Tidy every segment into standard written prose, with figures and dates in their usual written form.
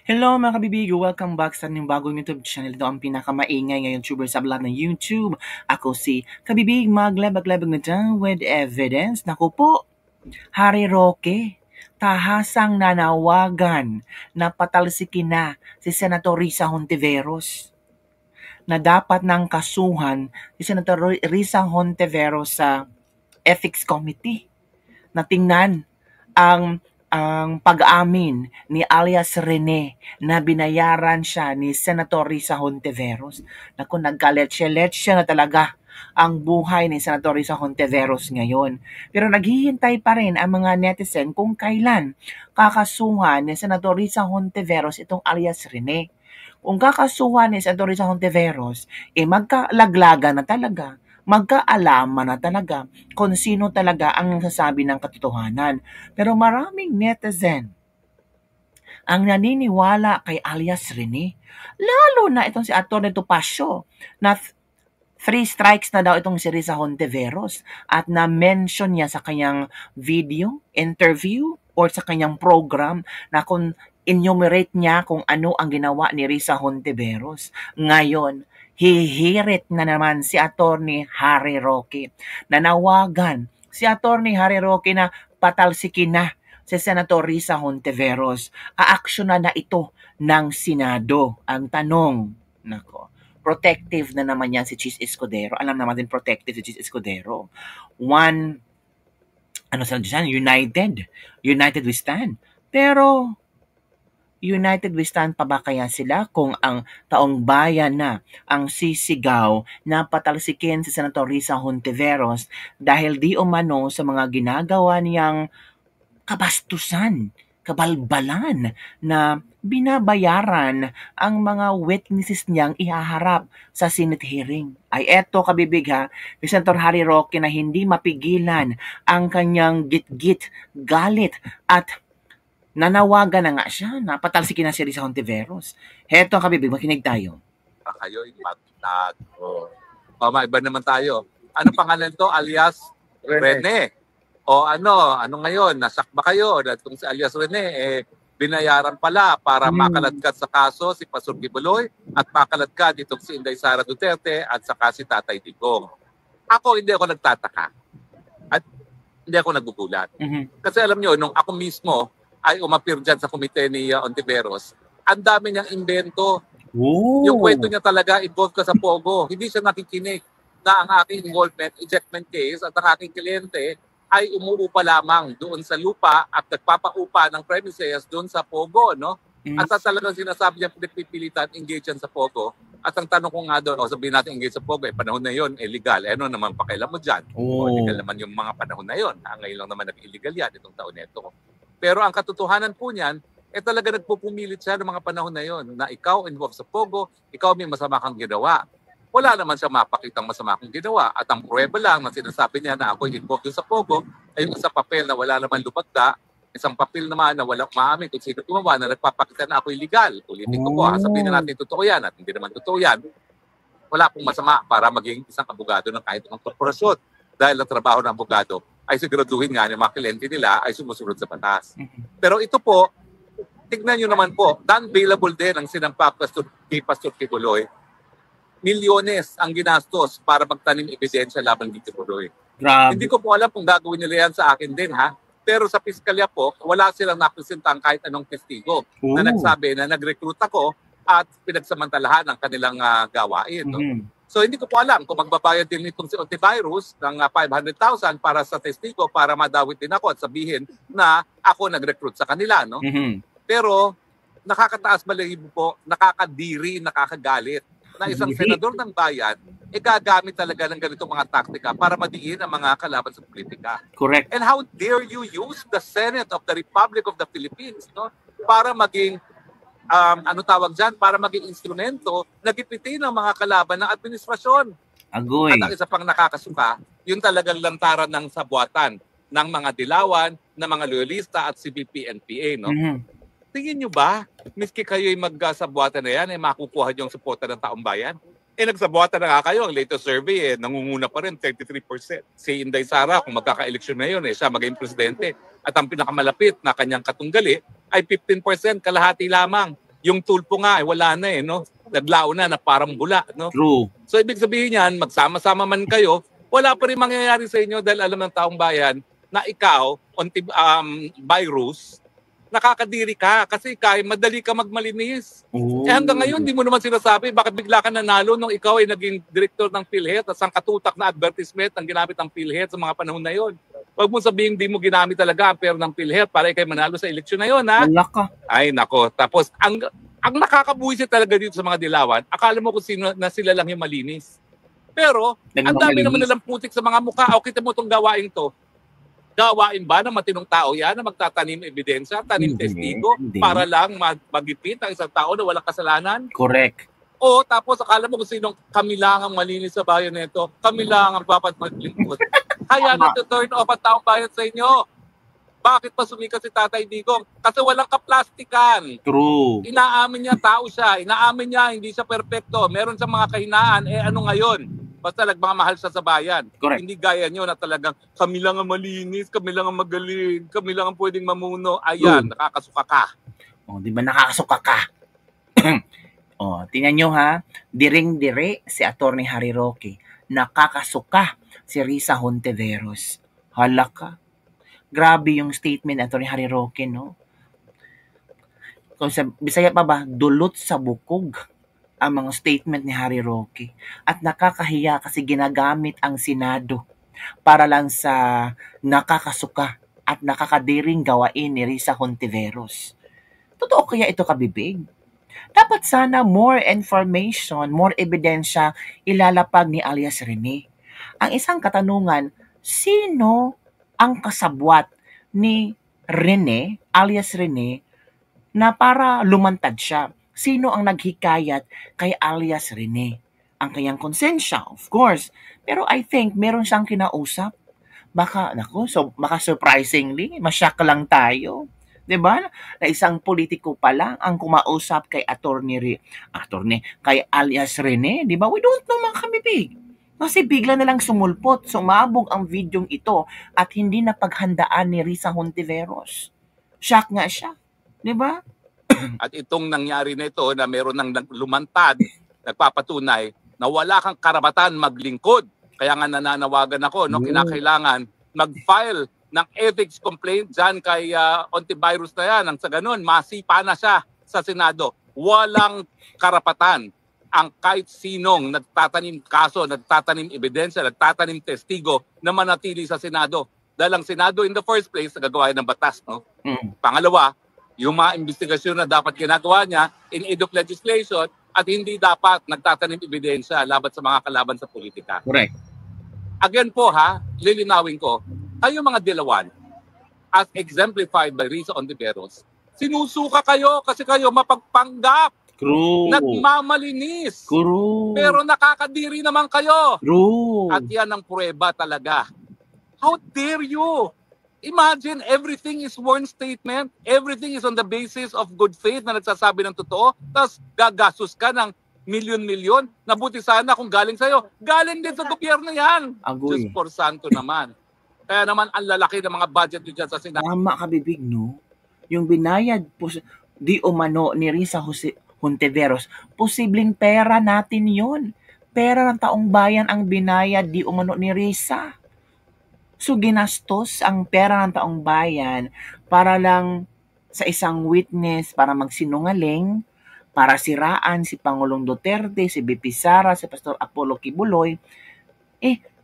Hello mga kabibigo! Welcome back sa ating bagong YouTube channel. Ito ang pinakamaingay ngayon YouTuber sa lahat ng YouTube. Ako si Kabibig maglabag-labag na dyan with evidence. Naku po, Harry Roque, tahasang nanawagan na patalsikin na si Senator Risa Hontiveros na dapat nang kasuhan si Senator Risa Hontiveros sa Ethics Committee na tingnan ang pag-amin ni alias Rene na binayaran siya ni Senator Risa Hontiveros. Naku, nagkaletse-letse na talaga ang buhay ni Senator Risa Hontiveros ngayon. Pero naghihintay pa rin ang mga netizen kung kailan kakasuhan ni Senator Risa Hontiveros itong alias Rene. Kung kakasuhan ni Senator Risa Hontiveros, magkalaglaga na talaga, magkaalaman na talaga kung sino talaga ang nagsasabi ng katotohanan. Pero maraming netizen ang naniniwala kay alias Rene. Lalo na itong si Atty. Topacio na 3 strikes na daw itong si Risa Hontiveros at na-mention niya sa kanyang video, interview, or sa kanyang program na kung enumerate niya kung ano ang ginawa ni Risa Hontiveros. Ngayon, hihirit na naman si Atty. Harry Roque. Nanawagan si Atty. Harry Roque na patalsikin na si Senator Risa Hontiveros. Aaksyonan na ito ng Senado. Ang tanong, nako, protective na naman yan si Chis Escudero. Alam naman din protective si Chis Escudero. United we stand. Pero United we stand pa ba kaya sila kung ang taong bayan na ang sisigaw na patalsikin si Senator Risa Hontiveros dahil di umano sa mga ginagawa niyang kabastusan, kabalbalan na binabayaran ang mga witnesses niyang ihaharap sa Senate hearing. Ay eto kabibig ha, ni Senator Harry Roque na hindi mapigilan ang kanyang git-git, galit at nanawagan na nga siya na patalsikin na si Risa Hontiveros. Heto kabibig, makinig tayo. Kayo imatag. Maiba naman tayo. Ano pangalan to? Alias Rene. O ano ngayon? Nasak ba kayo? Kung si alias Rene, binayaran pala para makaladkad sa kaso si Pastor Kibuloy at makaladkad itong si Inday Sara Duterte at saka si Tatay Digong. Ako hindi ako nagtataka. At hindi ako nagugulat. Kasi alam nyo, nung ako mismo ay umapir dyan sa komite ni Hontiveros, ang dami niyang invento. Yung kwento niya talaga involved ka sa Pogo. Hindi siya nakikinig na ang aking involvement, ejectment case at ang aking kliyente ay umuupa lamang doon sa lupa at nagpapaupa ng premises doon sa Pogo, no? At talagang sinasabi niya pinagpipilitan, engage yan sa Pogo. At ang tanong ko nga doon, sabihin natin engage sa Pogo, panahon na yon legal. Ano naman pakailan mo dyan? Legal naman yung mga panahon na yon. Ngayon lang naman nag-illegal yan itong taon na ito. Pero ang katotohanan po niyan, talaga nagpupumilit siya ng mga panahon na yon na ikaw involved sa Pogo, ikaw may masama kang ginawa. Wala naman siya mapakitang masama kang ginawa. At ang pruweba lang na sinasabi niya na ako involved sa Pogo ay yung isang papel na wala naman lupagda, isang papel naman na walang maamin kung sino gumawa na nagpapakita na ako illegal. Ulitin ko po, sabihin na natin totoo yan at hindi naman totoo yan. Wala pong masama para maging isang abogado ng kahit anong korporasyon. Dahil ang trabaho ng abogado ay siguraduhin nga ng mga kliyente nila ay sumusunod sa batas. Pero ito po, tignan nyo naman po, non-bailable din ang sinampa kay Pastor Kibuloy. Milyones ang ginastos para magtanim ebidensya laban kay Kibuloy. Hindi ko po alam kung gagawin nila yan sa akin din ha. Pero sa piskalya po, wala silang napresentang kahit anong testigo na nagsabi na nag-recruit ako at pinagsamantalahan ang kanilang gawain. No? So hindi ko po alam kung magbabayad din itong si Hontiveros ng 500,000 para sa testigo para madawit din ako at sabihin na ako nag-recruit sa kanila. No? Pero nakakataas balahibo po, nakakadiri, nakakagalit na isang senador ng bayan gagamit talaga ng ganitong mga taktika para madiin ang mga kalaban sa politika. Correct. And how dare you use the Senate of the Republic of the Philippines para maging para maging instrumento na gipitin ng mga kalaban ng administrasyon. Agoy. At ang isa pang nakakasuka, yung talagang lantaran ng sabuatan ng mga dilawan, ng mga loyalista at CBP-NPA. No? Tingin nyo ba, miski kayo'y magsabuatan na yan, makukuha nyo ang suporta ng taong bayan? Nagsabuatan na nga kayo, ang latest survey, nangunguna pa rin, 33%. Si Inday Sara, kung magkaka-eleksyon na yun, siya maging presidente. At ang pinakamalapit na kanyang katunggali ay 15%, kalahati lamang. yung tulpo nga ay wala na eh, no? Naglao na parang bula, no? True. So ibig sabihin yan, magsama-sama man kayo, wala pa rin mangyayari sa inyo dahil alam ng taong bayan na ikaw, virus, nakakadiri ka kasi madali ka magmalinis. Oh. Eh hanggang ngayon, di mo naman sinasabi, bakit bigla ka nanalo nung ikaw ay naging director ng PhilHealth at ang katutak na advertisement ang ginamit ng PhilHealth sa mga panahon na yon. Huwag mo sabihin di mo ginamit talaga ang pera ng PhilHealth para ikay manalo sa eleksyon na yon, ha? Wala ka. Ay, nako. Tapos, ang nakakabuhisit talaga dito sa mga dilawan, akala mo kung sino na sila lang yung malinis. Pero, ang dami naman nilang putik sa mga mukha. O, kita mo itong gawain to. Gawain ba ng matinong tao yan na magtatanim ebidensya, tanim testigo, para lang magipit ang isang tao na walang kasalanan? Correct. O tapos akala mo kung sinong kami lang ang malinis sa bayan nito, kami lang ang dapat maglingkod. Kaya nito-turn off ang taong bayan sa inyo. Bakit pa sumikat si Tatay Digong? Kasi walang kaplastikan. True. Inaamin niya, tao siya. Inaamin niya, hindi siya perpekto. Meron siyang mga kahinaan. Eh ano ngayon? Basta nagmamahal siya sa bayan. Correct. Hindi gaya nyo na talagang kami lang ang malinis, kami lang ang magaling, kami lang ang pwedeng mamuno. Ayan, nakakasuka ka. O, di ba nakakasuka ka? O, tingnan nyo ha. Diring-dire si Atty. Harry Roque. Nakakasuka si Risa Hontiveros. Hala ka. Grabe yung statement ni Atty. Harry Roque, no? Kung sa Bisaya pa ba, dulot sa bukog ang mga statement ni Harry Roque. At nakakahiya kasi ginagamit ang Senado para lang sa nakakasuka at nakakadiring gawain ni Risa Hontiveros. Totoo kaya ito, kabibig? Dapat sana more information, more ebidensya ilalapag ni alias Rene. Ang isang katanungan, sino ang kasabwat ni Rene, alias Rene, na para lumantad siya? Sino ang naghikayat kay alias Rene? Ang kanyang konsensya, of course. Pero I think meron siyang kinausap. Baka surprisingly, masyak lang tayo. 'Di ba? Na isang politiko pa lang ang kumausap kay kay alias Rene, 'di ba? We don't know, mga kabibig. Kasi bigla na lang sumulpot, sumabog ang videong ito at hindi na paghandaan ni Risa Hontiveros. Shock nga siya. 'Di ba? At itong nangyari na ito na meron ng lumantad, nagpapatunay na wala kang karapatan maglingkod. Kaya nga nananawagan ako, no, kinakailangan mag-file ng ethics complaint dyan kay Hontiveros na yan. Ang sa ganun, masipa na siya sa Senado. Walang karapatan ang kahit sinong nagtatanim kaso, nagtatanim ebidensya, nagtatanim testigo na manatili sa Senado. Dahil ang Senado in the first place, nagagawa ng batas. No? Pangalawa, yung mga investigasyon na dapat ginagawa niya in aid of legislation at hindi dapat nagtatanim ebidensya laban sa mga kalaban sa politika. Correct. Again po lilinawin ko, kayo mga dilawan, as exemplified by Risa Hontiveros, sinusuka kayo kasi kayo mapagpanggap. True. Nagmamalinis. True. Pero nakakadiri naman kayo. True. At yan ang prueba talaga. How dare you? Imagine, everything is sworn statement. Everything is on the basis of good faith na nagsasabi ng totoo. Tapos gagastos ka ng milyon-milyon. Nabuti sana kung galing sa'yo. Galing din sa gobyerno yan. Agoy. Diyos por santo naman. Kaya naman ang lalaki ng mga budget dyan sa Senado. Tama ka, bibig, no? Yung binayad di umano ni Risa Hontiveros, posibleng pera natin yun. Pera ng taong bayan ang binayad di umano ni Risa. So, ginastos ang pera ng taong bayan para lang sa isang witness, para magsinungaling, para siraan si Pangulong Duterte, si BP Sara, si Pastor Apollo Kibuloy.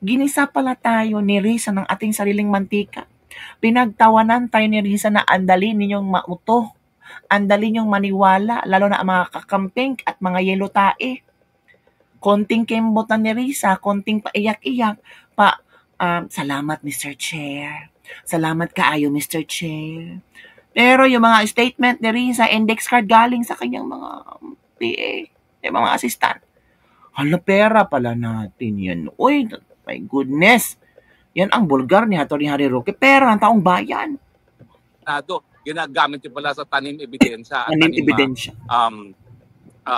Ginisa pala tayo ni Risa ng ating sariling mantika. Pinagtawanan tayo ni Risa na andali ninyong mauto, andali ninyong maniwala, lalo na ang mga kakamping at mga yelo tae. Konting kembot na ni Risa, konting paiyak-iyak, salamat Mr. Chair. Salamat kaayo Mr. Chair. Pero yung mga statement ni Risa, index card galing sa kanyang mga PA, yung mga assistant. Hala, pera pala natin yan. Uy, my goodness. Yan ang bulgar ni Atty. Harry Roque. Pera ng taong bayan. Ginagamit din pala sa tanim ebidensya. Tanim ebidensya.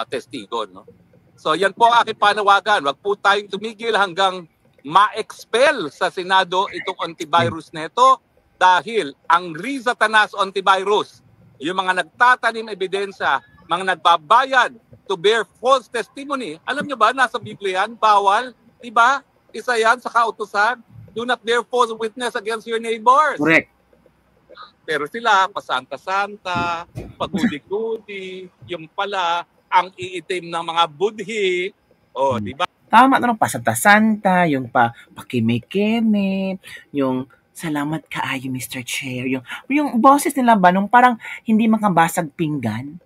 Testigo. No? So yan po ang aking panawagan. Huwag po tayong tumigil hanggang ma-expel sa Senado itong antivirus neto dahil ang Risa Tanas antivirus, yung mga nagtatanim ebidensya mga nagbabayad to bear false testimony. Alam nyo ba, nasa Biblia yan, bawal. Diba? Isa yan sa kautusan. Do not bear false witness against your neighbors. Correct. Pero sila, pasanta-santa, pagudi-gudi, yung pala, ang iitim ng mga budhi. O, di ba? Tama na pasanta-santa, yung pakime-keme, yung salamat kaayo Mr. Chair, yung boses nila ba nung parang hindi makabasag pinggan.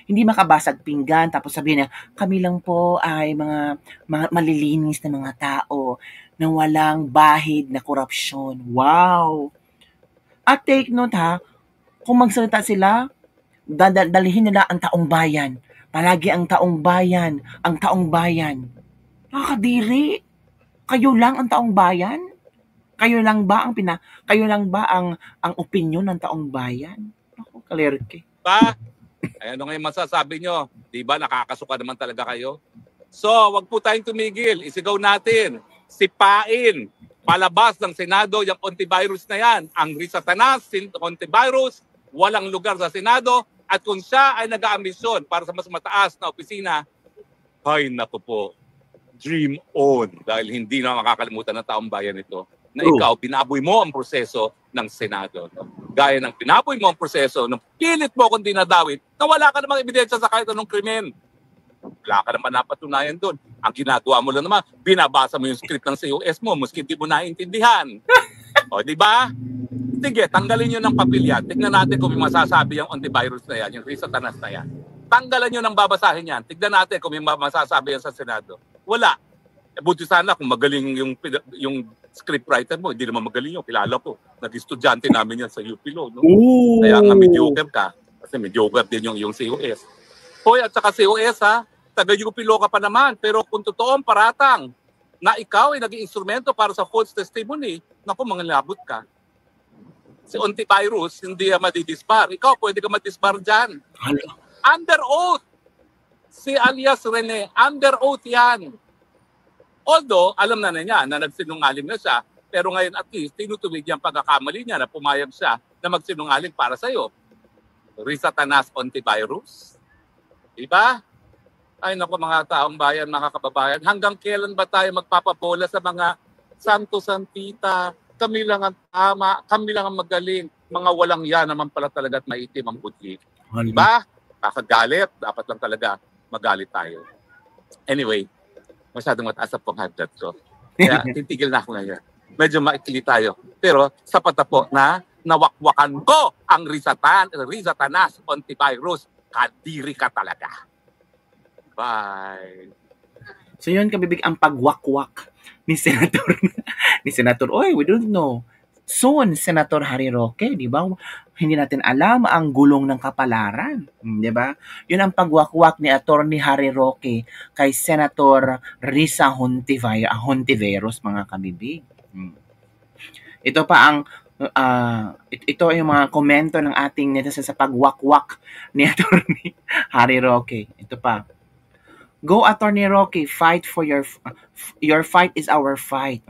Hindi makabasag pinggan, tapos sabihin niya, kami lang po ay mga malilinis na mga tao na walang bahid na korupsyon. Wow! At take note ha, kung magsalita sila, dalhin nila ang taong bayan. Palagi ang taong bayan, ang taong bayan. Nakakadiri. Kayo lang ang taong bayan? Kayo lang ba ang opinyon ng taong bayan? Ako, kalerke. Pa, ay ano ngayon masasabi nyo? Diba nakakasuka naman talaga kayo? So, wag po tayong tumigil. Isigaw natin. Sipain. Palabas ng Senado yung antivirus na yan. Ang Risa-Tanas, antivirus, walang lugar sa Senado. At kung siya ay nag-aambisyon para sa mas mataas na opisina, ay naku po, dream on. Dahil hindi na makakalimutan ng taong bayan ito na ikaw, pinaboy mo ang proseso ng Senado. Gaya ng pinaboy mo ang proseso, nung pilit mo kung dinadawit, na wala ka namang ebidensya sa kahit anong krimen. Wala ka naman napatunayan doon. Ang ginagawa mo lang naman, binabasa mo yung script ng COS mo, maski di mo naintindihan. O, di ba? Sige, tanggalin nyo ng papel yan. Tignan natin kung may masasabi yung antivirus na yan, yung Risa-Tanas na yan. Tanggalan nyo ng babasahin yan. Tignan natin kung may masasabi yan sa Senado. Wala. Buti sana kung magaling yung scriptwriter mo, hindi naman magaling yung kilala ko. Nag-estudyante namin yan sa UP Law. No? Kaya nga mediocre ka. Kasi mediocre din yung COS. Hoy, at saka COS ha, taga-UP Law ka pa naman. Pero kung totoong paratang na ikaw ay naging instrumento para sa false testimony, naku, mangalabot ka. Si antivirus, hindi madidisbar. Ikaw, pwede ka madisbar dyan. Under oath. Si alias Rene, under oath yan. Although, alam na niya na nagsinungaling na siya, pero ngayon at least, tinutuwid yung pagkakamali niya na pumayag siya na magsinungaling para sa'yo. Risa-Tanas antivirus. Diba? Ay naku mga taong bayan, mga kababayan, hanggang kailan ba tayo magpapabola sa mga santo-santita? Kami lang ang tama, kami lang ang magaling. Mga walang yan naman pala talaga at maitim ang puti. Diba? Kakagalit, dapat lang talaga magalit tayo. Anyway, masyadong mataas ang pang-hagdat ko. Kaya titigil na ako ngayon. Medyo maikli tayo. Pero sapat na po na nawakwakan ko ang Risa-Tanas antivirus. Kadiri ka talaga. Bye. So yun, kabibig ang pagwakwak ni Senator, we don't know. Soon, Senator Harry Roque, di ba? Hindi natin alam ang gulong ng kapalaran, di ba? Yun ang pagwakwak ni Attorney Harry Roque kay Senator Risa Hontiveros, mga kabibig. Ito pa ang ito ay yung mga komento ng ating netizen sa pagwakwak ni Attorney Harry Roque. Ito pa. Go, Attorney Roque, fight for your fight is our fight.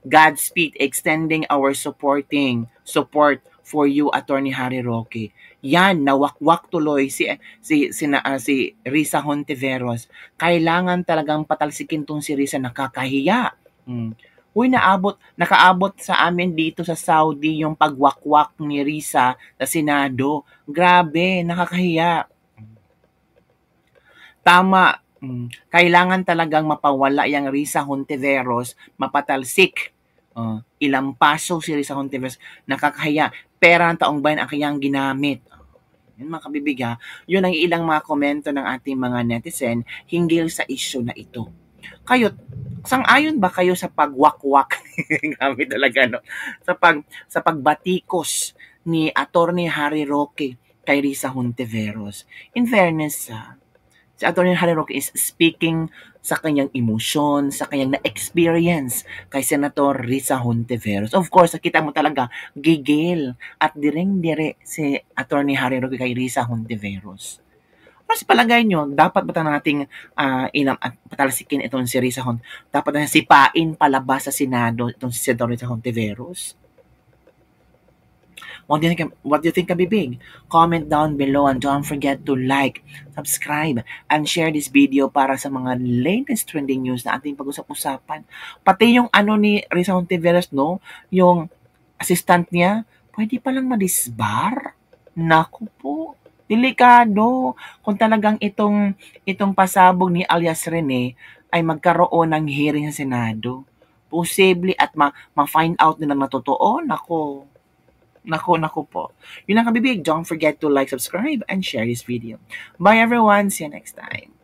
Godspeed, extending our support for you, Attorney Harry Roque. Yan, nawakwak tuloy si Risa Hontiveros. Kailangan talagang patalsikin tong si Risa, nakakahiya. Uy, nakaabot sa amin dito sa Saudi yung pagwakwak ni Risa sa Senado. Grabe, nakakahiya. Tama. Kailangan talagang mapawala yung Risa Hontiveros, mapatalsik. Ilang paso si Risa Hontiveros, nakakahiya. Pera ng taong bayan ang kanyang ginamit. Yun mga kabibig ha. Yun ang ilang mga komento ng ating mga netizen hinggil sa issue na ito. Kayo, sang-ayon ba kayo sa pagwakwak? Kami talaga, no? Sa pagbatikos ni Attorney Harry Roque kay Risa Hontiveros. In fairness, si Attorney Harry Roque is speaking sa kanyang emosyon, sa kanyang na-experience kay Senator Risa Hontiveros. Of course, nakita mo talaga gigil at direng-dire si Attorney Harry Roque kay Risa Hontiveros. Mas palagay nyo, dapat ba nating patalsikin itong si Risa Hontiveros? Dapat na sipain palabas sa Senado itong si Senator Risa Hontiveros? What do you think, Kabibig? Comment down below and don't forget to like, subscribe, and share this video para sa mga latest trending news na ating pag-usap-usapan. Pati yung ano ni Rizal Ontiveros, no? Yung assistant niya, pwede palang madisbar? Naku po. Delikado. Kung talagang itong pasabog ni alias Rene ay magkaroon ng hearing sa Senado. Posible at ma-find out nila na totoo. Naku po. Yun lang, Kabibig. Don't forget to like, subscribe, and share this video. Bye everyone. See you next time.